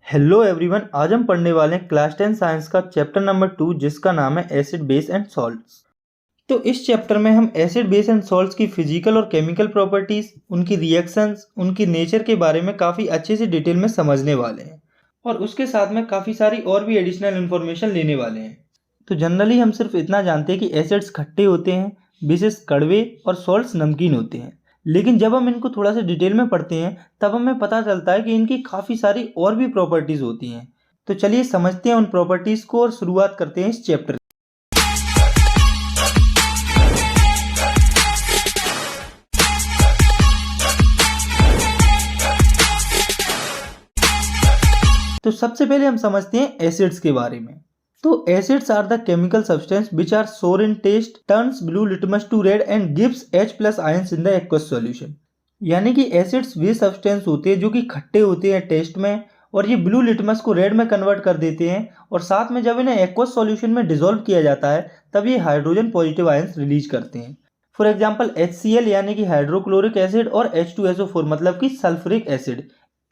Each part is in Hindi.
हेलो एवरीवन, आज हम पढ़ने वाले हैं क्लास 10 साइंस का चैप्टर नंबर 2 जिसका नाम है एसिड बेस एंड सॉल्ट्स। तो इस चैप्टर में हम एसिड बेस एंड सॉल्ट्स की फिजिकल और केमिकल प्रॉपर्टीज, उनकी रिएक्शंस, उनकी नेचर के बारे में काफ़ी अच्छे से डिटेल में समझने वाले हैं और उसके साथ में काफ़ी सारी और भी एडिशनल इन्फॉर्मेशन लेने वाले हैं। तो जनरली हम सिर्फ इतना जानते हैं कि एसिड्स खट्टे होते हैं, बेसिस कड़वे और सॉल्ट्स नमकीन होते हैं। लेकिन जब हम इनको थोड़ा सा डिटेल में पढ़ते हैं तब हमें पता चलता है कि इनकी काफ़ी सारी और भी प्रॉपर्टीज़ होती हैं। तो चलिए समझते हैं उन प्रॉपर्टीज़ को और शुरुआत करते हैं इस चैप्टर। तो सबसे पहले हम समझते हैं एसिड्स के बारे में। तो acids are the chemical substance which are sour in taste, turns blue litmus to red and gives H+ ions in the aqueous solution. यानी कि एसिड्स वे सब्सटेंस होते हैं जो कि खट्टे होते हैं टेस्ट में और ये ब्लू लिटमस को रेड में कन्वर्ट कर देते हैं और साथ में जब इन्हें एक्वस सॉल्यूशन में डिसॉल्व किया जाता है तब ये हाइड्रोजन पॉजिटिव आयंस रिलीज करते हैं। फॉर एग्जाम्पल HCl यानी कि हाइड्रोक्लोरिक एसिड और H2SO4 मतलब कि सल्फ्यूरिक एसिड।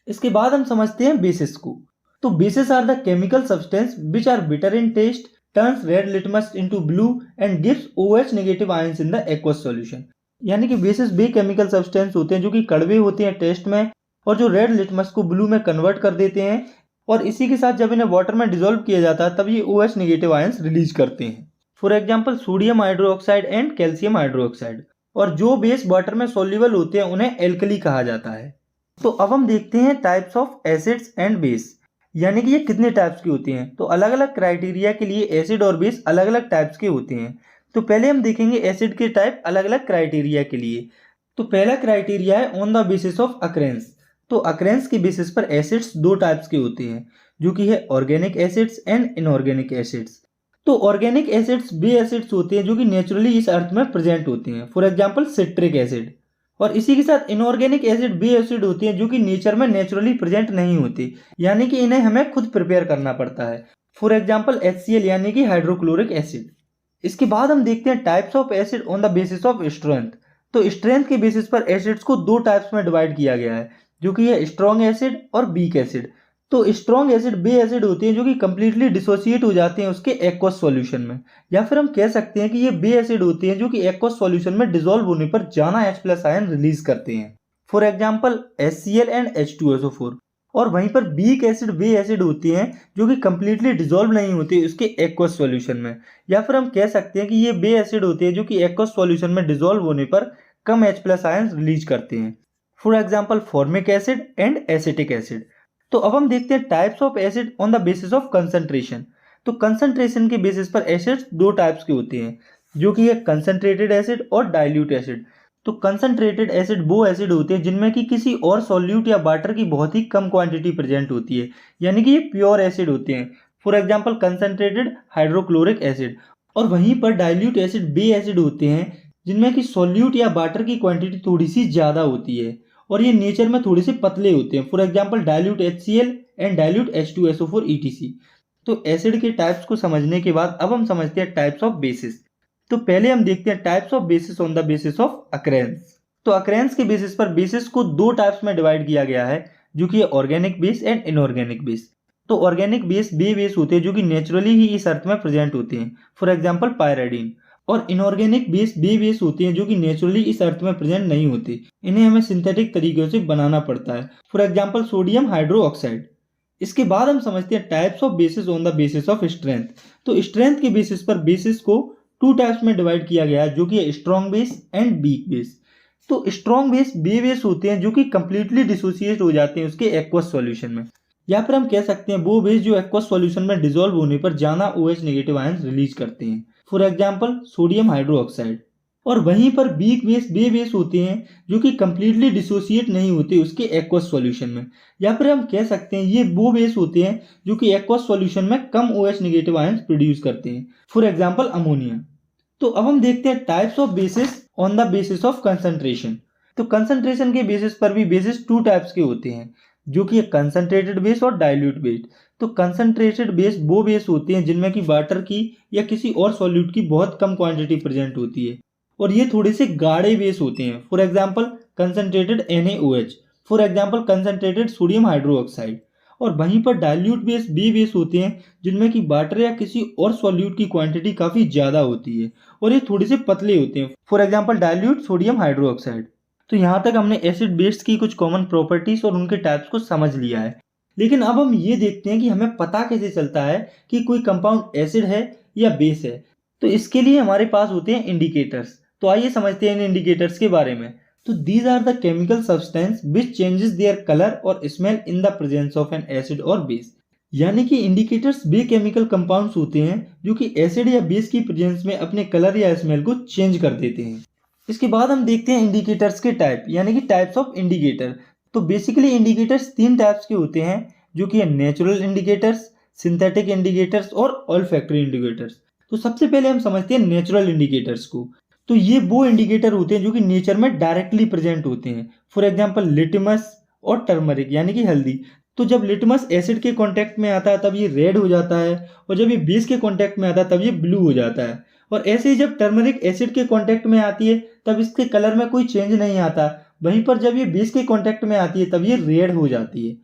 इसके बाद हम समझते हैं बेसिस को। तो bases are the chemical substance which are bitter in taste, turns red litmus into blue and gives OH negative ions in the aqueous solution. यानी कि बेसिस भी केमिकल सब्सटेंस होते हैं जो कि कड़वे होते हैं टेस्ट में और जो रेड लिटमस को ब्लू में कन्वर्ट कर देते हैं और इसी के साथ जब इन्हें वाटर में डिसॉल्व किया जाता है तब ये OH नेगेटिव आयंस रिलीज करते हैं। For example sodium hydroxide and calcium hydroxide. और जो बेस वाटर में सोल्यूबल होते हैं उन्हें एल्कली कहा जाता है। तो अब हम देखते हैं types of acids and base, यानी कि ये कितने टाइप्स की होती हैं। तो अलग अलग क्राइटेरिया के लिए एसिड और बेस अलग अलग टाइप्स के होते हैं। तो पहले हम देखेंगे एसिड के टाइप अलग अलग क्राइटेरिया के लिए। तो पहला क्राइटेरिया है on the basis of occurrence. तो अकरेंस के बेसिस पर एसिड्स दो टाइप्स के होते हैं जो कि है organic acids and inorganic acids. तो ऑर्गेनिक एसिड्स वे एसिड्स होते हैं जो कि नेचुरली इस अर्थ में प्रेजेंट होते हैं, फॉर एग्जाम्पल सिट्रिक एसिड। और इसी के साथ इनऑर्गेनिक एसिड वे एसिड होते हैं जो कि नेचर में नेचुरली प्रेजेंट नहीं होते, यानी कि इन्हें हमें खुद प्रिपेयर करना पड़ता है, फॉर एग्जाम्पल HCl यानी कि हाइड्रोक्लोरिक एसिड। इसके बाद हम देखते हैं types of acid on the basis of strength. तो स्ट्रेंथ के बेसिस पर एसिड्स को दो टाइप्स में डिवाइड किया गया है जो कि है स्ट्रॉन्ग एसिड और वीक एसिड। तो स्ट्रॉन्ग एसिड वे एसिड होते हैं जो कि कंप्लीटली डिसोसिएट हो जाते हैं उसके एक्वस सॉल्यूशन में, या फिर हम कह सकते हैं कि ये वे एसिड होते हैं जो कि एक्वस सॉल्यूशन में डिसॉल्व होने पर ज्यादा H+ आयन रिलीज करते हैं, for example HCl and H2SO4। और वहीं पर वीक एसिड वे एसिड होते हैं जो कि कंप्लीटली डिसॉल्व नहीं होते उसके एक्वस सॉल्यूशन में, या फिर हम कह सकते हैं कि ये वे एसिड होते हैं जो कि एक्वस सॉल्यूशन में डिसॉल्व होने पर कम H+ आयन रिलीज करते हैं, for example formic acid and acetic acid. तो अब हम देखते हैं types of acid on the basis of concentration. तो कंसंट्रेशन के बेसिस पर एसिड्स दो टाइप्स के होते हैं जो कि है कंसंट्रेटेड एसिड और डाइल्यूट एसिड। तो कंसंट्रेटेड एसिड वो एसिड होते हैं जिनमें कि किसी और सॉल्यूट या वाटर की बहुत ही कम क्वांटिटी प्रेजेंट होती है, यानी कि ये प्योर एसिड होते हैं, for example concentrated hydrochloric acid. और वहीं पर डाइल्यूट एसिड वे एसिड होते हैं जिनमें कि सॉल्यूट या वाटर की क्वांटिटी थोड़ी सी ज़्यादा होती है और ये नेचर में थोड़े से पतले होते हैं, for example dilute HCl and dilute H2SO4 etc। तो एसिड के टाइप्स को समझने के बाद अब हम समझते हैं टाइप्स ऑफ बेसिस। तो पहले हम देखते हैं types of basis on the basis of occurrence. तो अकरेंस के बेसिस पर बेसिस को दो टाइप्स में डिवाइड किया गया है जो कि organic base and inorganic base. तो ऑर्गेनिक बेस वे बेस होते हैं जो कि नेचुरली ही इस अर्थ में प्रेजेंट होते हैं, फॉर एग्जाम्पल पायराडीन। और इनऑर्गेनिक बेस वे बेस होते हैं जो कि नेचुरली इस अर्थ में प्रेजेंट नहीं होते, इन्हें हमें सिंथेटिक तरीकों से बनाना पड़ता है, फॉर एग्जाम्पल सोडियम हाइड्रोक्साइड। इसके बाद हम समझते हैं types of basis on the basis of strength. तो स्ट्रेंथ के बेसिस पर बेसिस को टू टाइप्स में डिवाइड किया गया है जो कि है strong base and weak base. तो स्ट्रॉन्ग बेस वे बेस होते हैं जो कि कंप्लीटली डिसोसिएट हो जाते हैं उसके एक्वस सॉल्यूशन में, या फिर हम कह सकते हैं वो बेस जो एक्वस सॉल्यूशन में डिसॉल्व होने पर ज्यादा OH नेगेटिव आयंस रिलीज करते हैं, फॉर एग्जाम्पल सोडियम हाइड्रोक्साइड। और वहीं पर वीक बेस वे बेस होते हैं जो कि कंप्लीटली डिसोसिएट नहीं होते उसके एक्वस सॉल्यूशन में, या फिर हम कह सकते हैं ये वो बेस होते हैं जो कि एक्वस सॉल्यूशन में कम OH नेगेटिव आयंस प्रोड्यूस करते हैं, फॉर एग्जाम्पल अमोनिया। तो अब हम देखते हैं types of basis on the basis of concentration. तो कंसंट्रेशन के बेसिस पर भी बेसिस टू टाइप्स के होते हैं जो कि कंसंट्रेटेड बेस और डाइल्यूट बेस। तो कंसंट्रेटेड बेस वो बेस होते हैं जिनमें कि वाटर की या किसी और सॉल्यूट की बहुत कम क्वांटिटी प्रेजेंट होती है और ये थोड़े से गाढ़े बेस होते हैं, for example concentrated NaOH, for example concentrated sodium hydroxide. और वहीं पर डाइल्यूट बेस वे बेस होते हैं जिनमें कि वाटर या किसी और सॉल्यूट की क्वांटिटी काफ़ी ज़्यादा होती है और ये थोड़े से पतले होते हैं। For example dilute sodium hydroxide. तो यहाँ तक हमने एसिड बेस की कुछ कॉमन प्रॉपर्टीज और उनके टाइप्स को समझ लिया है। लेकिन अब हम ये देखते हैं कि हमें पता कैसे चलता है कि कोई कंपाउंड एसिड है या बेस है। तो इसके लिए हमारे पास होते हैं इंडिकेटर्स। तो आइए समझते हैं इन इंडिकेटर्स के बारे में। तो these are the chemical substance which changes their color और smell in the presence of an acid or base। यानी कि इंडिकेटर्स वे केमिकल कंपाउंड्स होते हैं जो कि एसिड या बेस की प्रेजेंस में अपने कलर या स्मेल को चेंज कर देते हैं। इसके बाद हम देखते हैं इंडिकेटर्स के टाइप यानी कि टाइप्स ऑफ इंडिकेटर। तो बेसिकली इंडिकेटर्स 3 टाइप्स के होते हैं जो कि है नेचुरल इंडिकेटर्स, सिंथेटिक इंडिकेटर्स और ऑल्फैक्टरी इंडिकेटर्स। तो सबसे पहले हम समझते हैं नेचुरल इंडिकेटर्स को। तो ये वो इंडिकेटर होते हैं जो कि नेचर में डायरेक्टली प्रेजेंट होते हैं। फॉर एग्जांपल लिटमस और टर्मरिक यानी कि हल्दी। तो जब लिटमस एसिड के कांटेक्ट में आता है तब ये रेड हो जाता है और जब ये बेस के कांटेक्ट में आता है तब ये ब्लू हो जाता है। और ऐसे ही जब टर्मरिक एसिड के कांटेक्ट में आती है तब इसके कलर में कोई चेंज नहीं आता। वहीं पर जब ये बेस के कांटेक्ट में आती है तब ये रेड हो जाती है।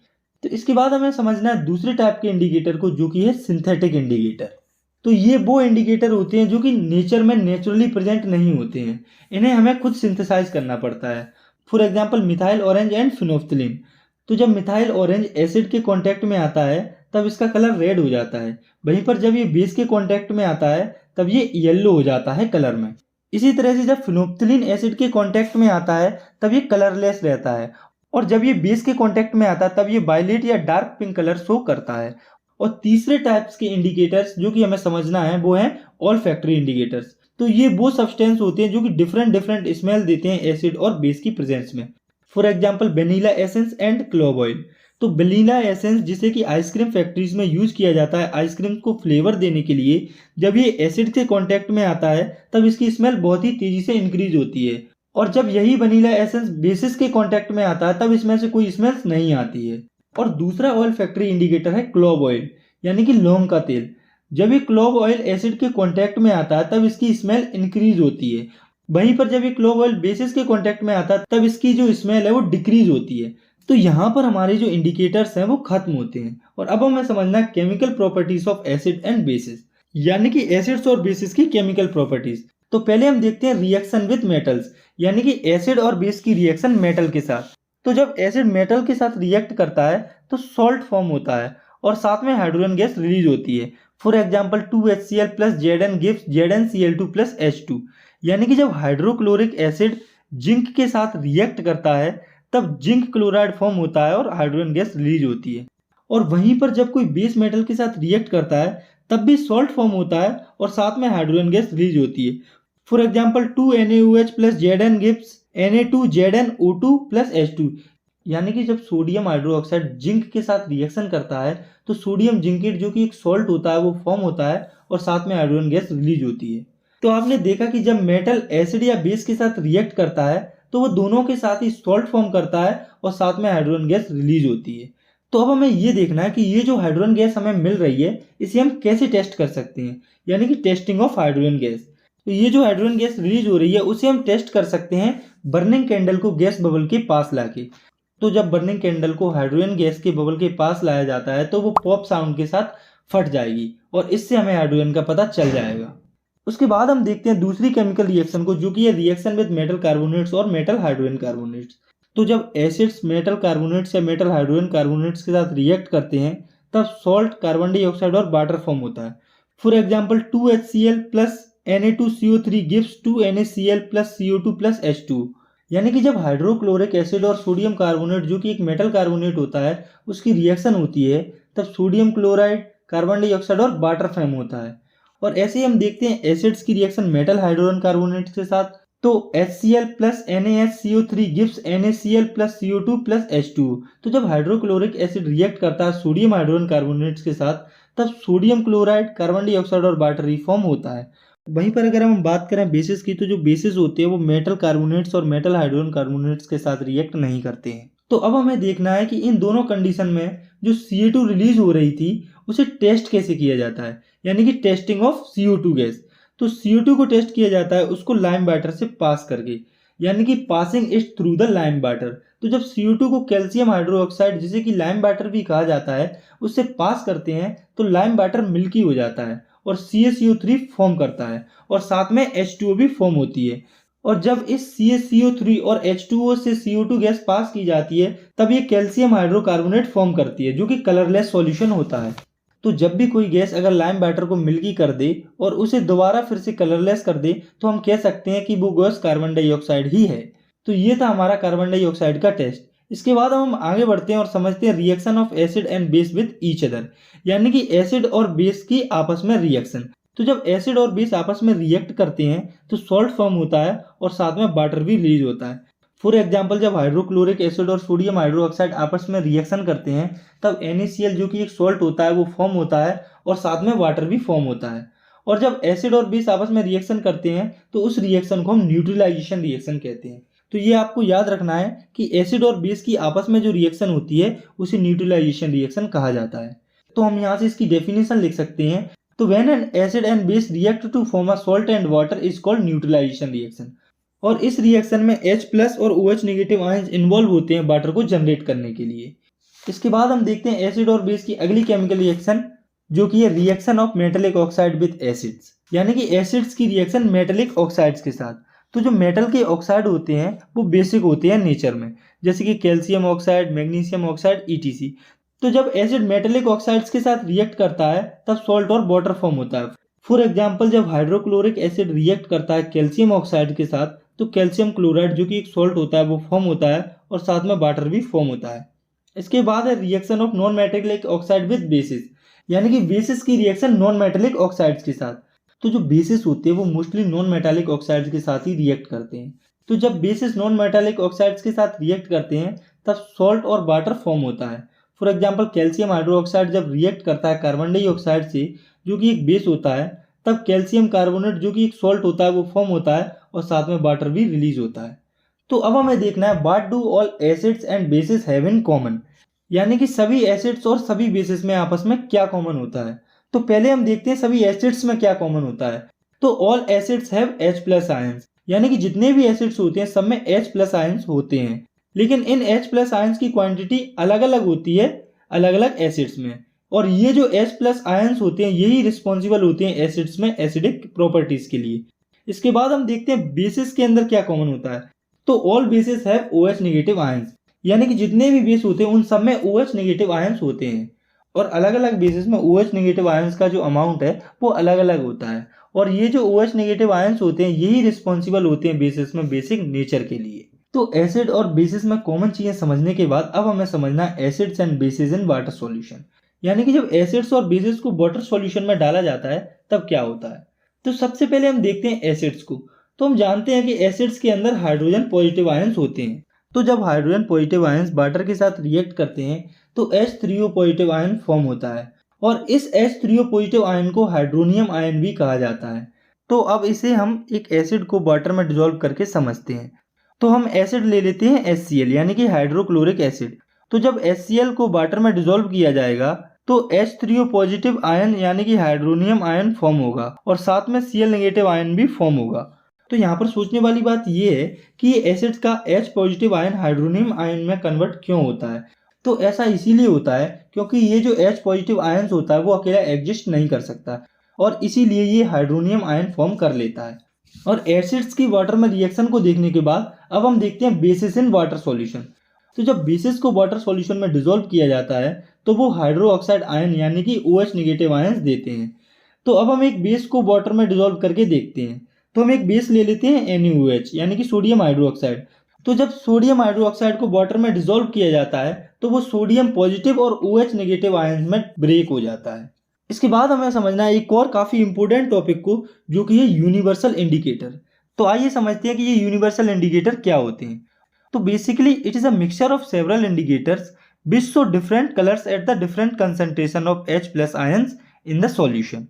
तो इसके बाद हमें समझना है दूसरे टाइप के इंडिकेटर को जो कि है सिंथेटिक इंडिकेटर। तो ये वो इंडिकेटर होते हैं जो कि नेचर में नेचुरली प्रेजेंट नहीं होते हैं, इन्हें हमें खुद सिंथेसाइज करना पड़ता है। For example methyl orange and phenolphthalein. तो जब मिथाइल ऑरेंज एसिड के कांटेक्ट में आता है तब इसका कलर रेड हो जाता है। वहीं पर जब ये बेस के कांटेक्ट में आता है तब ये येलो हो जाता है कलर में। इसी तरह से जब फिनोफ्थलीन एसिड के कांटेक्ट में आता है तब ये कलरलेस रहता है और जब ये बेस के कांटेक्ट में आता है तब ये वायलेट या डार्क पिंक कलर शो करता है। और तीसरे टाइप्स के इंडिकेटर्स जो कि हमें समझना है वो है ऑल्फैक्टरी इंडिकेटर्स। तो ये वो सब्सटेंस होते हैं जो कि डिफरेंट स्मेल देते हैं एसिड और बेस की प्रेजेंस में। For example vanilla essence and clove oil. तो वेनिला एसेंस जिसे कि आइसक्रीम फैक्ट्रीज में यूज किया जाता है आइसक्रीम को फ्लेवर देने के लिए, जब ये एसिड के कांटेक्ट में आता है तब इसकी स्मेल बहुत ही तेजी से इंक्रीज होती है और जब यही वेनिला एसेंस बेसिस के कांटेक्ट में आता है तब इसमें से कोई स्मेल नहीं आती है। और दूसरा ऑल्फैक्टरी इंडिकेटर है क्लोव ऑयल यानी कि लौंग का तेल। जब ये क्लोव ऑयल एसिड के कांटेक्ट में आता है तब इसकी स्मेल इंक्रीज होती है। वहीं पर जब ये क्लोव ऑयल बेसिस के कांटेक्ट में आता है तब इसकी जो स्मेल है वो डिक्रीज होती है। तो यहाँ पर हमारे जो इंडिकेटर्स हैं वो खत्म होते हैं और अब हमें समझना है chemical properties of acid and bases यानी कि एसिड्स और बेसिस की केमिकल प्रॉपर्टीज। तो पहले हम देखते हैं रिएक्शन विद मेटल्स यानी कि एसिड और बेस की रिएक्शन मेटल के साथ। तो जब एसिड मेटल के साथ रिएक्ट करता है तो सॉल्ट फॉर्म होता है और साथ में हाइड्रोजन गैस रिलीज होती है। For example 2HCl plus Zn gives ZnCl2 plus H2। यानी कि जब हाइड्रोक्लोरिक एसिड जिंक के साथ रिएक्ट करता है तब जिंक क्लोराइड फॉर्म होता है और हाइड्रोजन गैस रिलीज होती है। और वहीं पर जब कोई बेस मेटल के साथ रिएक्ट करता है तब भी सॉल्ट फॉर्म होता है और साथ में हाइड्रोजन गैस रिलीज होती है। For example 2NaOH plus Zn gives Na2ZnO2 plus H2। यानी कि जब सोडियम हाइड्रोक्साइड जिंक के साथ रिएक्शन करता है तो सोडियम जिंकेट जो कि एक सॉल्ट होता है वो फॉर्म होता है और साथ में हाइड्रोजन गैस रिलीज होती है। तो आपने देखा कि जब मेटल एसिड या बेस के साथ रिएक्ट करता है तो वो दोनों के साथ ही सॉल्ट फॉर्म करता है और साथ में हाइड्रोजन गैस रिलीज होती है। तो अब हमें ये देखना है कि ये जो हाइड्रोजन गैस हमें मिल रही है इसे हम कैसे टेस्ट कर सकते हैं यानी कि टेस्टिंग ऑफ हाइड्रोजन गैस। तो ये जो हाइड्रोजन गैस रिलीज हो रही है उसे हम टेस्ट कर सकते हैं बर्निंग कैंडल को गैस बबल के पास लाके। तो जब बर्निंग कैंडल को हाइड्रोजन गैस के बबल के पास लाया जाता है तो वो पॉप साउंड के साथ फट जाएगी और इससे हमें हाइड्रोजन का पता चल जाएगा। उसके बाद हम देखते हैं दूसरी केमिकल रिएक्शन को जो कि है रिएक्शन विद मेटल कार्बोनेट्स और मेटल हाइड्रोजन कार्बोनेट्स। तो जब एसिड्स मेटल कार्बोनेट्स या मेटल हाइड्रोजन कार्बोनेट्स के साथ रिएक्ट करते हैं तब सॉल्ट, कार्बन डाइऑक्साइड और वाटर फॉर्म होता है। For example 2HCl plus Na2CO3 gives 2NaCl plus CO2 plus H2। यानी कि जब हाइड्रोक्लोरिक एसिड और सोडियम कार्बोनेट जो कि एक मेटल कार्बोनेट होता है उसकी रिएक्शन होती है तब सोडियम क्लोराइड, कार्बन डाइऑक्साइड और वाटर फॉर्म होता है। और ऐसे ही हम देखते हैं एसिड्स की रिएक्शन मेटल हाइड्रोजन कार्बोनेट के साथ। तो HCl plus NaHCO3 gives NaCl plus CO2 plus H2। तो जब हाइड्रोक्लोरिक एसिड रिएक्ट करता है सोडियम हाइड्रोजन कार्बोनेट्स के साथ तब सोडियम क्लोराइड, कार्बन डाइऑक्साइड और वाटर रिफॉर्म होता है। वहीं पर अगर हम बात करें बेसिस की तो जो बेसिस होते हैं वो मेटल कार्बोनेट्स और मेटल हाइड्रोजन कार्बोनेट्स के साथ रिएक्ट नहीं करते हैं। तो अब हमें देखना है कि इन दोनों कंडीशन में जो CO2 रिलीज हो रही थी उसे टेस्ट कैसे किया जाता है यानी कि टेस्टिंग ऑफ CO2 गैस। तो CO2 को टेस्ट किया जाता है उसको लाइम वाटर से पास करके। यानी कि passing it through the lime water. तो जब CO2 को कैल्शियम हाइड्रोक्साइड, जिसे कि लाइम वाटर भी कहा जाता है, उससे पास करते हैं तो लाइम वाटर मिल्की हो जाता है और CaCO3 फॉर्म करता है और साथ में H2O भी फॉर्म होती है। और जब इस CaCO3 और H2O से CO2 गैस पास की जाती है तब ये कैल्शियम हाइड्रोकार्बोनेट फॉर्म करती है, जो कि कलरलेस सॉल्यूशन होता है। तो जब भी कोई गैस अगर लाइम वाटर को मिल्की कर दे और उसे दोबारा फिर से कलरलेस कर दे तो हम कह सकते हैं कि वो गैस कार्बन डाइऑक्साइड ही है। तो ये था हमारा कार्बन डाइऑक्साइड का टेस्ट। इसके बाद हम आगे बढ़ते हैं और समझते हैं reaction of acid and base with each other, यानी कि एसिड और बेस की आपस में रिएक्शन। तो जब एसिड और बेस आपस में रिएक्ट करते हैं तो सॉल्ट फॉर्म होता है और साथ में वाटर भी रिलीज होता है। फॉर एग्जाम्पल, जब हाइड्रोक्लोरिक एसिड और सोडियम हाइड्रोक्साइड आपस में रिएक्शन करते हैं तब NaCl, जो कि एक सॉल्ट होता है, वो फॉर्म होता है और साथ में वाटर भी फॉर्म होता है। और जब एसिड और बेस आपस में रिएक्शन करते हैं तो उस रिएक्शन को हम न्यूट्रलाइजेशन रिएक्शन कहते हैं। तो ये आपको याद रखना है कि एसिड और बेस की आपस में जो रिएक्शन होती है उसे न्यूट्रलाइजेशन रिएक्शन कहा जाता है। तो हम यहाँ से इसकी डेफिनेशन लिख सकते हैं। तो when an acid and base react to form a salt and water is called neutralization reaction. और इस रिएक्शन में H+ और OH नेगेटिव आयंस इन्वॉल्व होते हैं वाटर को जनरेट करने के लिए। इसके बाद हम देखते हैं एसिड और बेस की अगली केमिकल रिएक्शन, जो कि है reaction of metallic oxide with acids, यानी कि एसिड्स की रिएक्शन मेटेलिक ऑक्साइड्स के साथ। तो जो मेटल के ऑक्साइड होते हैं वो बेसिक होते हैं नेचर में, जैसे कि calcium oxide, magnesium oxide, ETC। तो जब एसिड मेटेलिक ऑक्साइड्स के साथ रिएक्ट करता है तब सॉल्ट और वाटर फॉर्म होता है। फॉर एग्जाम्पल, जब हाइड्रोक्लोरिक एसिड रिएक्ट करता है कैल्शियम ऑक्साइड के साथ तो कैल्शियम क्लोराइड, जो कि एक सॉल्ट होता है, वो फॉर्म होता है और साथ में वाटर भी फॉर्म होता है। इसके बाद है reaction of non metallic oxide with basis, यानी कि बेसिस की रिएक्शन नॉन मेटेलिक ऑक्साइड्स के साथ। तो जो बेसिस होते हैं वो मोस्टली नॉन मेटालिक ऑक्साइड्स के साथ ही रिएक्ट करते हैं। तो जब बेसिस नॉन मेटालिक ऑक्साइड्स के साथ रिएक्ट करते हैं तब सॉल्ट और वाटर फॉर्म होता है। फॉर एग्जाम्पल, कैल्शियम हाइड्रोक्साइड जब रिएक्ट करता है कार्बन डाइऑक्साइड से, जो कि एक बेस होता है, तब कैल्शियम कार्बोनेट, जो कि एक सॉल्ट होता है, वो फॉर्म होता है और साथ में वाटर भी रिलीज होता है। तो अब हमें देखना है what do all acids and bases have in common, यानी कि सभी एसिड्स और सभी बेसिस में आपस में क्या कॉमन होता है। तो पहले हम देखते हैं सभी एसिड्स में क्या कॉमन होता है। तो all acids have H+ ions, यानी कि जितने भी एसिड्स होते हैं सब में H+ आयंस होते हैं, लेकिन इन H+ आयंस की क्वांटिटी अलग अलग होती है अलग अलग एसिड्स में। और ये जो H+ आयंस होते हैं यही रिस्पॉन्सिबल होते हैं एसिड्स में एसिडिक प्रॉपर्टीज के लिए। इसके बाद हम देखते हैं बेसिस के अंदर क्या कॉमन होता है। तो all basis have OH negative ions, यानी कि जितने भी बेस होते हैं उन सब में OH नेगेटिव आयंस होते हैं। और अलग अलग बेसिस में OH नेगेटिव आयंस का जो अमाउंट है वो अलग अलग होता है। और ये जो OH नेगेटिव आयंस होते हैं यही रिस्पॉन्सिबल होते हैं बेसिस में बेसिक नेचर के लिए। तो एसिड और बेसिस में कॉमन चीजें समझने के बाद अब हमें समझना है acids and bases in water solution, यानी कि जब एसिड्स और बेसिस को वाटर सॉल्यूशन में डाला जाता है तब क्या होता है। तो सबसे पहले हम देखते हैं एसिड्स को। तो हम जानते हैं कि एसिड्स के अंदर हाइड्रोजन पॉजिटिव आयंस होते हैं। तो जब हाइड्रोजन पॉजिटिव आयंस वाटर के साथ रिएक्ट करते हैं तो H3O पॉजिटिव आयन फॉर्म होता है और इस H3O पॉजिटिव आयन को हाइड्रोनियम आयन भी कहा जाता है। तो अब इसे हम एक एसिड को वाटर में डिसॉल्व करके समझते हैं। तो हम एसिड ले लेते हैं HCl, यानी कि हाइड्रोक्लोरिक एसिड। तो जब HCl को वाटर में डिसॉल्व किया जाएगा तो H3O पॉजिटिव आयन यानी कि हाइड्रोनियम आयन फॉर्म होगा और साथ में Cl नेगेटिव आयन भी फॉर्म होगा। तो यहाँ पर सोचने वाली बात यह है कि ये एसिड्स का H positive ion hydronium ion में कन्वर्ट क्यों होता है। तो ऐसा इसीलिए होता है क्योंकि ये जो H पॉजिटिव आयन होता है वो अकेला एग्जिस्ट नहीं कर सकता और इसीलिए ये हाइड्रोनियम आयन फॉर्म कर लेता है। और एसिड्स की वाटर में रिएक्शन को देखने के बाद अब हम देखते हैं बेसिस इन वाटर सॉल्यूशन। तो जब बेसिस को वाटर सॉल्यूशन में डिसॉल्व किया जाता है तो वो हाइड्रो ऑक्साइड आयन यानी कि OH नेगेटिव आयंस देते हैं। तो अब हम एक बेस को वाटर में डिसॉल्व करके देखते हैं। तो हम एक बेस ले लेते हैं NaOH यानी कि सोडियम हाइड्रोक्साइड। तो जब सोडियम हाइड्रोक्साइड को वाटर में डिसॉल्व किया जाता है तो वो सोडियम पॉजिटिव और OH नेगेटिव आयंस में ब्रेक हो जाता है। इसके बाद हमें समझना है एक और काफी इंपॉर्टेंट टॉपिक को, जो कि है यूनिवर्सल इंडिकेटर। तो आइए समझते हैं कि ये यूनिवर्सल इंडिकेटर क्या होते हैं। तो basically it is a mixture of several indicators which show different colors at the different concentration of H+ ions in the solution।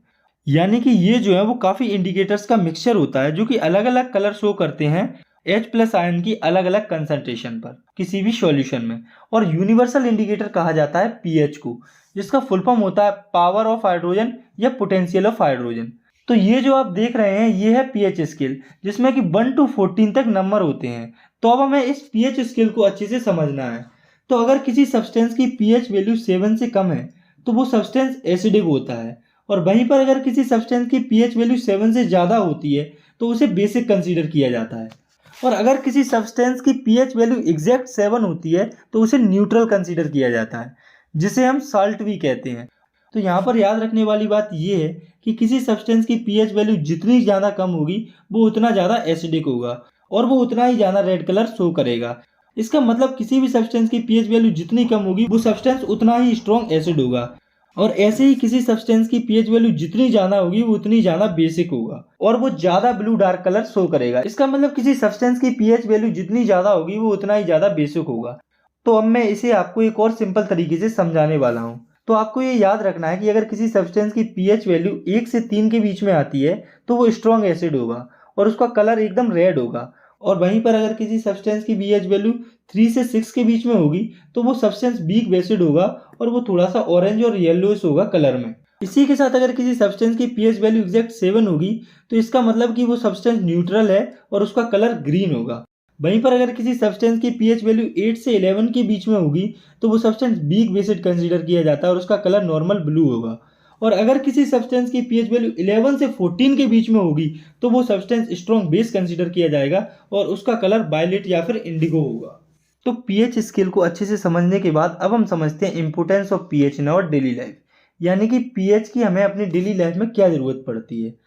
यानी कि ये जो है वो काफी इंडिकेटर्स का मिक्सचर होता है जो कि अलग अलग कलर शो करते हैं H+ आयन की अलग अलग कंसंट्रेशन पर किसी भी सॉल्यूशन में। और यूनिवर्सल इंडिकेटर कहा जाता है pH को, जिसका फुल फॉर्म होता है पावर ऑफ हाइड्रोजन या पोटेंशियल ऑफ हाइड्रोजन। तो तो ये जो आप देख रहे हैं ये है पीएच स्केल, जिसमें कि 1 to 14 तक नंबर होते हैं। तो अब हमें इस पीएच स्केल को अच्छे से समझना है। तो अगर किसी सब्सटेंस की पीएच वैल्यू 7 से कम है तो वो सब्सटेंस एसिडिक होता है, और वहीं पर अगर किसी सब्सटेंस की पीएच वैल्यू 7 से ज़्यादा होती है तो उसे बेसिक कंसीडर किया जाता है। और अगर किसी सब्सटेंस की पीएच वैल्यू एग्जैक्ट 7 होती है तो उसे न्यूट्रल कंसीडर किया जाता है, जिसे हम साल्ट भी कहते हैं। तो यहाँ पर याद रखने वाली बात ये है कि किसी सब्सटेंस की पीएच वैल्यू जितनी ज़्यादा कम होगी वो उतना ज़्यादा एसिडिक होगा, और वो उतना ही ज़्यादा रेड कलर शो करेगा। इसका मतलब किसी भी सब्सटेंस की पीएच वैल्यू जितनी कम होगी वो सब्सटेंस उतना ही स्ट्रॉन्ग एसिड होगा, और ऐसे ही किसी सब्सटेंस की पीएच वैल्यू जितनी ज़्यादा होगी वो उतनी ज़्यादा बेसिक होगा, और वो ज़्यादा ब्लू डार्क कलर शो करेगा। इसका मतलब किसी सब्सटेंस की पीएच वैल्यू जितनी ज़्यादा होगी वो उतना ही ज़्यादा बेसिक होगा। तो अब मैं इसे आपको एक और सिंपल तरीके से समझाने वाला हूँ। तो आपको ये याद रखना है कि अगर किसी सब्सटेंस की पीएच वैल्यू 1 से 3 के बीच में आती है तो वो स्ट्रॉन्ग एसिड होगा और उसका कलर एकदम रेड होगा, और वहीं पर अगर किसी सब्सटेंस की पीएच वैल्यू 3 से 6 के बीच में होगी तो वो सब्सटेंस वीक एसिड होगा और वो थोड़ा सा ऑरेंज और येलोइश होगा कलर में। इसी के साथ अगर किसी सब्सटेंस की पीएच वैल्यू एग्जैक्ट 7 होगी तो इसका मतलब कि वो सब्सटेंस न्यूट्रल है और उसका कलर ग्रीन होगा। वहीं पर अगर किसी सब्सटेंस की पीएच वैल्यू 8 से 11 के बीच में होगी तो वो सब्सटेंस वीक एसिड कंसीडर किया जाता है और उसका कलर नॉर्मल ब्लू होगा। और अगर किसी सब्सटेंस की पीएच वैल्यू 11 से 14 के बीच में होगी तो वो सब्सटेंस स्ट्रॉन्ग बेस कंसीडर किया जाएगा और उसका कलर वायलेट या फिर इंडिगो होगा। तो पीएच स्केल को अच्छे से समझने के बाद अब हम समझते हैं importance of pH in our daily life, यानी कि पीएच की हमें अपनी डेली लाइफ में क्या ज़रूरत पड़ती है।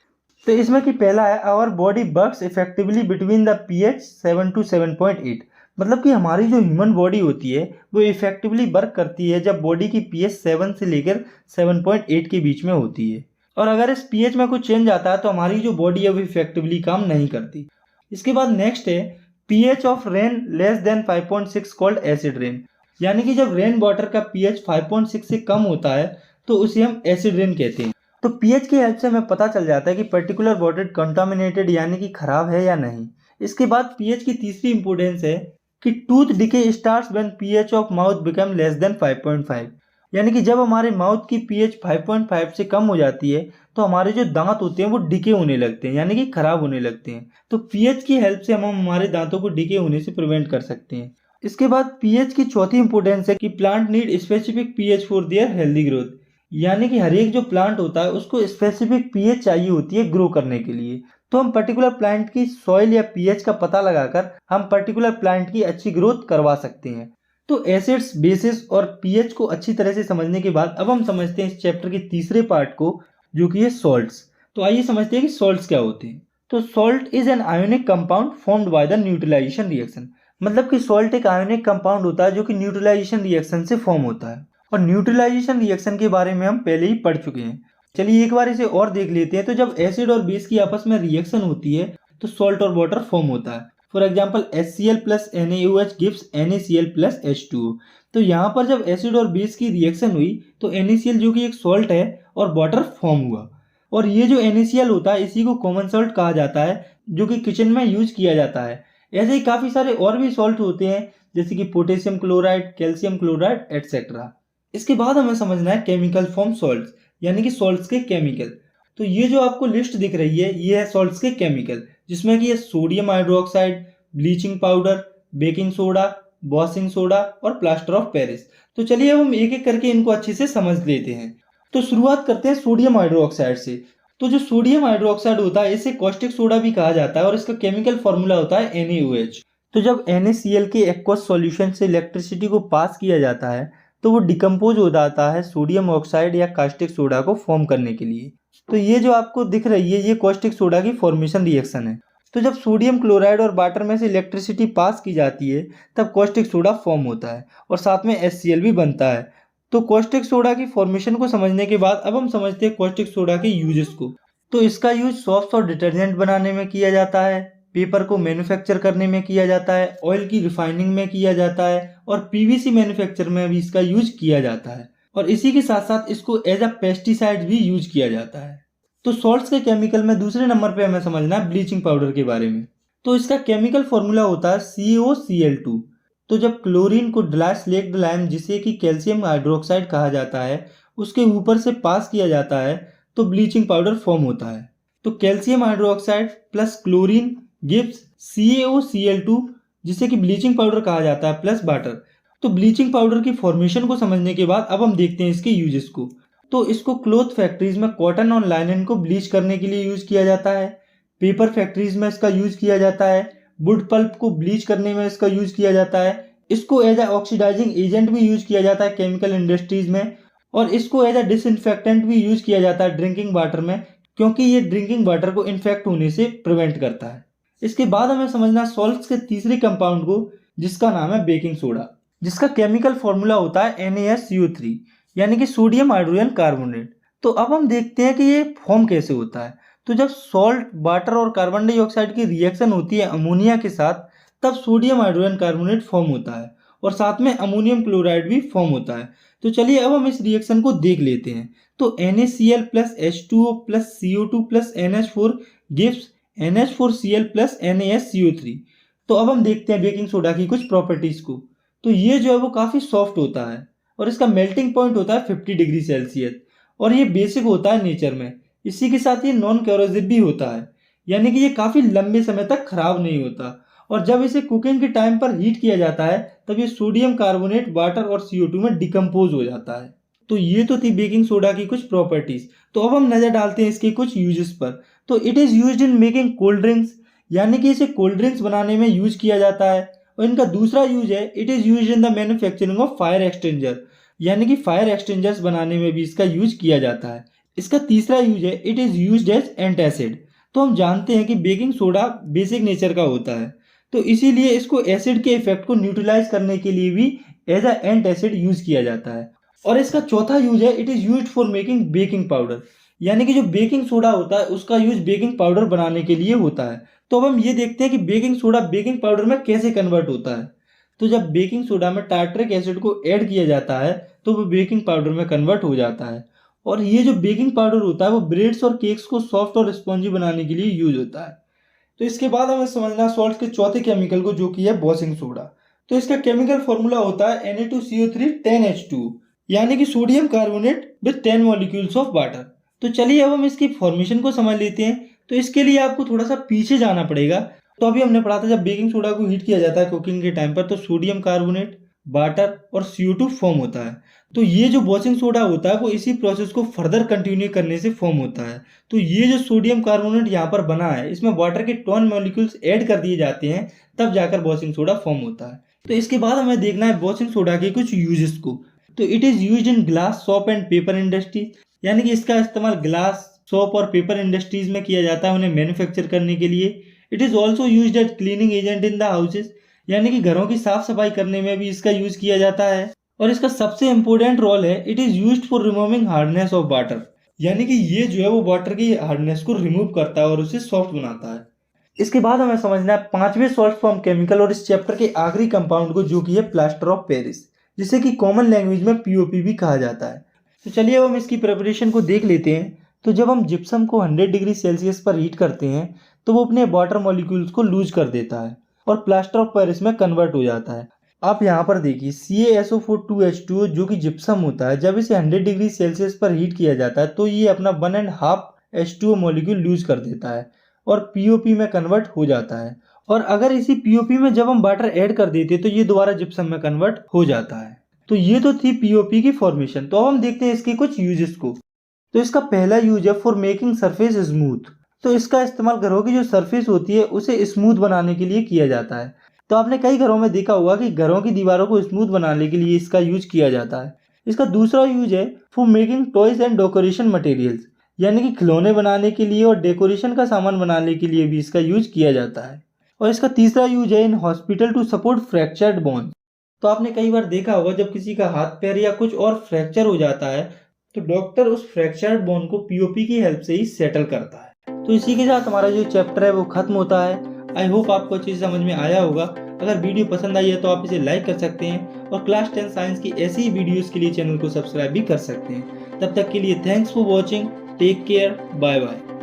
तो इसमें कि पहला है our body works effectively between the pH 7 to 7.8, मतलब कि हमारी जो ह्यूमन बॉडी होती है वो इफेक्टिवली वर्क करती है जब बॉडी की पीएच 7 से लेकर 7.8 के बीच में होती है, और अगर इस पीएच में कुछ चेंज आता है तो हमारी जो बॉडी है वो इफेक्टिवली काम नहीं करती। इसके बाद नेक्स्ट है pH of rain less than 5.6 called acid rain, यानी कि जब रेन वाटर का पीएच 5.6 से कम होता है तो उसे हम एसिड रेन कहते हैं। तो पीएच की हेल्प से हमें पता चल जाता है कि पर्टिकुलर वाटर कंटामिनेटेड यानी कि खराब है या नहीं। इसके बाद पीएच की तीसरी इंपोर्टेंस है कि tooth decay starts when pH of mouth become less than 5.5, यानी कि जब हमारे माउथ की पीएच 5.5 से कम हो जाती है तो हमारे जो दांत होते हैं वो डिके होने लगते हैं, यानी कि खराब होने लगते हैं। तो पीएच की हेल्प से हम हमारे दांतों को डिके होने से प्रिवेंट कर सकते हैं। इसके बाद पीएच की चौथी इंपोर्टेंस है कि plant need specific pH for their healthy growth, यानी कि हर एक जो प्लांट होता है उसको स्पेसिफिक पीएच चाहिए होती है ग्रो करने के लिए। तो हम पर्टिकुलर प्लांट की सॉइल या पीएच का पता लगाकर हम पर्टिकुलर प्लांट की अच्छी ग्रोथ करवा सकते हैं। तो एसिड्स, बेसिस और पीएच को अच्छी तरह से समझने के बाद अब हम समझते हैं इस चैप्टर के तीसरे पार्ट को, जो कि है सॉल्ट्स। तो आइए समझते हैं कि सॉल्ट्स क्या होते हैं। तो salt is an ionic compound formed by the neutralization reaction, मतलब कि सॉल्ट एक आयोनिक कंपाउंड होता है जो कि न्यूट्रलाइजेशन रिएक्शन से फॉर्म होता है, और न्यूट्रलाइजेशन रिएक्शन के बारे में हम पहले ही पढ़ चुके हैं। चलिए एक बार इसे और देख लेते हैं। तो जब एसिड और बेस की आपस में रिएक्शन होती है तो सॉल्ट और वाटर फॉर्म होता है। For example HCl plus NaOH gives NaCl plus H2O। तो यहाँ पर जब एसिड और बेस की रिएक्शन हुई तो NaCl जो कि एक सॉल्ट है और वाटर फॉर्म हुआ, और ये जो NaCl होता है इसी को कॉमन सॉल्ट कहा जाता है जो कि किचन में यूज किया जाता है। ऐसे ही काफ़ी सारे और भी सॉल्ट होते हैं जैसे कि potassium chloride, calcium chloride etcetera. इसके बाद हमें समझना है केमिकल फॉर्म सॉल्ट्स, यानी कि सॉल्ट्स के केमिकल। तो ये जो आपको लिस्ट दिख रही है ये है सॉल्ट्स के केमिकल, जिसमें कि ये sodium hydroxide, bleaching powder, baking soda, washing soda और प्लास्टर ऑफ पेरिस। तो चलिए अब हम एक एक करके इनको अच्छे से समझ लेते हैं। तो शुरुआत करते हैं सोडियम हाइड्रोक्साइड से। तो जो सोडियम हाइड्रोक्साइड होता है इसे कॉस्टिक सोडा भी कहा जाता है और इसका केमिकल फॉर्मूला होता है NaOH। तो जब NaCl के एक्वस सॉल्यूशन से इलेक्ट्रिसिटी को पास किया जाता है तो वो डिकम्पोज हो जाता है सोडियम ऑक्साइड या कास्टिक सोडा को फॉर्म करने के लिए। तो ये जो आपको दिख रही है ये कास्टिक सोडा की फॉर्मेशन रिएक्शन है। तो जब सोडियम क्लोराइड और वाटर में से इलेक्ट्रिसिटी पास की जाती है तब कास्टिक सोडा फॉर्म होता है और साथ में HCl भी बनता है। तो कास्टिक सोडा की फॉर्मेशन को समझने के बाद अब हम समझते हैं कास्टिक सोडा के यूजेस को। तो इसका यूज सॉप्स और डिटर्जेंट बनाने में किया जाता है, पेपर को मैन्युफैक्चर करने में किया जाता है, ऑयल की रिफाइनिंग में किया जाता है और PVC मैन्युफैक्चर में भी इसका यूज किया जाता है, और इसी के साथ साथ इसको एज अ पेस्टिसाइड भी यूज किया जाता है। तो सॉल्ट्स के केमिकल में दूसरे नंबर पे हमें समझना है ब्लीचिंग पाउडर के बारे में। तो इसका केमिकल फॉर्मूला होता है COCl2। तो जब क्लोरीन को डाइस्लेक्ट लाइम, जिसे कि कैल्शियम हाइड्रोक्साइड कहा जाता है, उसके ऊपर से पास किया जाता है तो ब्लीचिंग पाउडर फॉर्म होता है। तो calcium hydroxide plus chlorine gives CaOCl2 जिसे कि ब्लीचिंग पाउडर कहा जाता है प्लस वाटर। तो ब्लीचिंग पाउडर की फॉर्मेशन को समझने के बाद अब हम देखते हैं इसके यूजेस को। तो इसको क्लॉथ फैक्ट्रीज में कॉटन और लाइनन को ब्लीच करने के लिए यूज किया जाता है, पेपर फैक्ट्रीज में इसका यूज किया जाता है, वुड पल्प को ब्लीच करने में इसका यूज किया जाता है, इसको एज ए ऑक्सीडाइजिंग एजेंट भी यूज किया जाता है केमिकल इंडस्ट्रीज में, और इसको एज ए डिसइंफेक्टेंट भी यूज किया जाता है ड्रिंकिंग वाटर में, क्योंकि ये ड्रिंकिंग वाटर को इन्फेक्ट होने से प्रिवेंट करता है। इसके बाद हमें समझना सॉल्ट्स के तीसरे कंपाउंड को, जिसका नाम है बेकिंग सोडा, जिसका केमिकल फॉर्मूला होता है NaSCO3 यानी कि सोडियम हाइड्रोजन कार्बोनेट। तो अब हम देखते हैं कि ये फॉर्म कैसे होता है। तो जब सॉल्ट, वाटर और कार्बन डाइऑक्साइड की रिएक्शन होती है अमोनिया के साथ, तब सोडियम हाइड्रोजन कार्बोनेट फॉर्म होता है और साथ में अमोनियम क्लोराइड भी फॉर्म होता है। तो चलिए अब हम इस रिएक्शन को देख लेते हैं। तो NaCl plus H2O plus CO2 plus NH4 gives NH4Cl plus NaSCO3। तो अब हम देखते हैं बेकिंग सोडा की कुछ प्रॉपर्टीज को। तो ये जो है वो काफ़ी सॉफ्ट होता है और इसका मेल्टिंग पॉइंट होता है 50 डिग्री सेल्सियस और ये बेसिक होता है नेचर में। इसी के साथ ये नॉन करोसिव भी होता है, यानी कि ये काफ़ी लंबे समय तक खराब नहीं होता। और जब इसे कुकिंग के टाइम पर हीट किया जाता है तब ये सोडियम कार्बोनेट, वाटर और CO2 में डिकम्पोज हो जाता है। तो ये तो थी बेकिंग सोडा की कुछ प्रॉपर्टीज। तो अब हम नज़र डालते हैं इसके कुछ यूजेस पर। तो it is used in making cold drinks, यानी कि इसे कोल्ड ड्रिंक्स बनाने में यूज किया जाता है। और इनका दूसरा यूज है it is used in the manufacturing of fire extinguisher, यानी कि फायर एक्सटेंजर्स बनाने में भी इसका यूज किया जाता है। इसका तीसरा यूज है it is used as antacid. तो हम जानते हैं कि बेकिंग सोडा बेसिक नेचर का होता है, तो इसीलिए इसको एसिड के इफेक्ट को न्यूट्रलाइज करने के लिए भी एज अ एंटासिड यूज किया जाता है। और इसका चौथा यूज है it is used for making baking powder, यानी कि जो बेकिंग सोडा होता है उसका यूज बेकिंग पाउडर बनाने के लिए होता है। तो अब हम ये देखते हैं कि बेकिंग सोडा बेकिंग पाउडर में कैसे कन्वर्ट होता है। तो जब बेकिंग सोडा में टार्टरिक एसिड को ऐड किया जाता है तो वो बेकिंग पाउडर में कन्वर्ट हो जाता है। और ये जो बेकिंग पाउडर होता है वो ब्रेड्स और केक्स को सॉफ्ट और स्पॉन्जी बनाने के लिए यूज होता है। तो इसके बाद हमें समझना सॉल्ट के चौथे केमिकल को, जो कि है वॉशिंग सोडा। तो इसका केमिकल फॉर्मूला होता है Na2CO3 10H2, यानी कि sodium carbonate with 10 molecules of water. तो चलिए अब हम इसकी फॉर्मेशन को समझ लेते हैं। तो इसके लिए आपको थोड़ा सा पीछे जाना पड़ेगा। तो अभी हमने पढ़ा था जब बेकिंग सोडा को हीट किया जाता है कुकिंग के टाइम पर, तो सोडियम कार्बोनेट, वाटर और CO2 फॉर्म होता है। तो ये जो वॉशिंग सोडा होता है वो इसी प्रोसेस को फर्दर कंटिन्यू करने से फॉर्म होता है। तो ये जो सोडियम कार्बोनेट यहाँ पर बना है इसमें वाटर के 10 मॉलिक्यूल्स ऐड कर दिए जाते हैं, तब जाकर वॉशिंग सोडा फॉर्म होता है। तो इसके बाद हमें देखना है वॉशिंग सोडा के कुछ यूजेस को। तो it is used in glass, soap and paper industries, यानी कि इसका इस्तेमाल ग्लास, सॉप और पेपर इंडस्ट्रीज में किया जाता है उन्हें मैन्युफैक्चर करने के लिए। It is also used as cleaning agent in the houses, यानी कि घरों की साफ सफाई करने में भी इसका यूज किया जाता है। और इसका सबसे इंपॉर्टेंट रोल है it is used for removing hardness of water, यानी कि ये जो है वो वाटर की हार्डनेस को रिमूव करता है और उसे सॉफ्ट बनाता है। इसके बाद हमें समझना है पांचवें सॉल्ट फॉर्म केमिकल और इस चैप्टर के आखिरी कंपाउंड को, जो कि है प्लास्टर ऑफ पेरिस, जिसे कि कॉमन लैंग्वेज में POP भी कहा जाता है। तो चलिए अब हम इसकी प्रिपरेशन को देख लेते हैं। तो जब हम जिप्सम को 100 डिग्री सेल्सियस पर हीट करते हैं तो वो अपने वाटर मॉलिक्यूल्स को लूज कर देता है और प्लास्टर ऑफ पेरिस में कन्वर्ट हो जाता है। आप यहाँ पर देखिए CaSO4 जो कि जिप्सम होता है, जब इसे 100 डिग्री सेल्सियस पर हीट किया जाता है तो ये अपना 1.5 H2O मॉलिक्यूल लूज कर देता है और POP में कन्वर्ट हो जाता है। और अगर इसी POP में जब हम वाटर ऐड कर देते तो ये दोबारा जिप्सम में कन्वर्ट हो जाता है। तो ये तो थी POP की फॉर्मेशन। तो अब हम देखते हैं इसके कुछ यूजेस को। तो इसका पहला यूज है फॉर मेकिंग सरफेस स्मूथ। तो इसका इस्तेमाल घरों की जो सरफेस होती है उसे स्मूथ बनाने के लिए किया जाता है। तो आपने कई घरों में देखा होगा कि घरों की दीवारों को स्मूथ बनाने के लिए इसका यूज किया जाता है। इसका दूसरा यूज है for making toys and decoration materials, यानी कि खिलौने बनाने के लिए और डेकोरेशन का सामान बनाने के लिए भी इसका यूज किया जाता है। और इसका तीसरा यूज है in hospital to support fractured bone. तो आपने कई बार देखा होगा जब किसी का हाथ पैर या कुछ और फ्रैक्चर हो जाता है तो डॉक्टर उस फ्रैक्चर्ड बोन को POP की हेल्प से ही सेटल करता है। तो इसी के साथ हमारा जो चैप्टर है वो खत्म होता है। आई होप आपको अच्छी समझ में आया होगा। अगर वीडियो पसंद आई है तो आप इसे लाइक कर सकते हैं और क्लास 10 साइंस की ऐसी ही वीडियोस के लिए चैनल को सब्सक्राइब भी कर सकते हैं। तब तक के लिए thanks for watching, take care, bye bye.